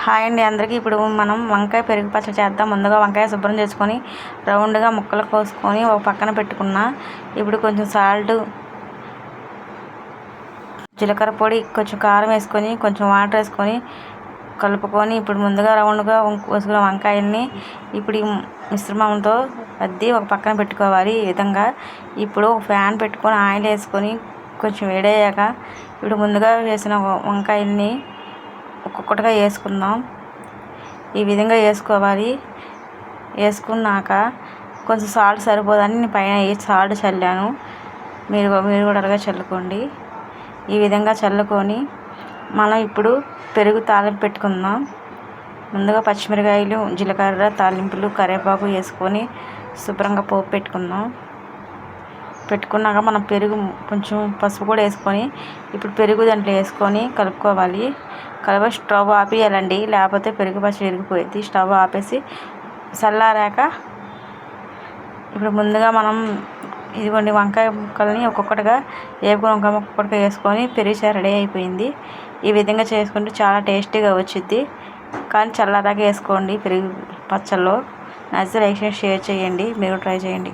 Hi అండి అందరికీ. ఇప్పుడు మనం వంకాయ పెరుగు పచ్చడి చేద్దాం. ముందుగా వంకాయ శుభ్రం చేసుకొని రౌండ్గా ముక్కలు కోసుకొని ఒక పక్కన పెట్టుకున్నా. ఇప్పుడు కొంచెం సాల్ట్, జీలకర్ర పొడి, కొంచెం కారం వేసుకొని కొంచెం వాటర్ వేసుకొని కలుపుకొని ఇప్పుడు ముందుగా రౌండ్గా కోసుకున్న వంకాయల్ని ఇప్పుడు ఈ మిశ్రమంతో అద్ది ఒక పక్కన పెట్టుకోవాలి. ఈ విధంగా ఇప్పుడు ఫ్యాన్ పెట్టుకొని ఆయిల్ వేసుకొని కొంచెం వేడయ్యాక ఇప్పుడు ముందుగా వేసిన వంకాయల్ని ఒక్కొక్కటిగా వేసుకుందాం. ఈ విధంగా వేసుకోవాలి. వేసుకున్నాక కొంచెం సాల్ట్ సరిపోదని నేను పైన సాల్ట్ చల్లాను. మీరు కూడా అలాగే చల్లుకోండి. ఈ విధంగా చల్లుకొని మనం ఇప్పుడు పెరుగు తాలింపు పెట్టుకుందాం. ముందుగా పచ్చిమిరకాయలు, జీలకర్ర, తాలింపులు, కరివేపాకు వేసుకొని శుభ్రంగా పోపు పెట్టుకున్నాక మనం పెరుగు కొంచెం పసుపు కూడా వేసుకొని ఇప్పుడు పెరుగు దాంట్లో వేసుకొని కలుపుకోవాలి. స్టవ్ ఆపేయాలండి, లేకపోతే పెరుగు పచ్చడి విరిగిపోయింది. స్టవ్ ఆపేసి చల్లారాక ఇప్పుడు ముందుగా మనం ఇదిగోండి వంకాయ ముక్కల్ని ఒక్కొక్కటిగా వేపుకొని వంకాయ ఒక్కొక్కటిగా వేసుకొని పెరుగు చారు రెడీ అయిపోయింది. ఈ విధంగా చేసుకుంటే చాలా టేస్టీగా వచ్చింది. కానీ చల్లారాక వేసుకోండి పెరుగు పచ్చళ్ళలో. నచ్చితే లైక్ చేసి షేర్ చేయండి. మీరు ట్రై చేయండి.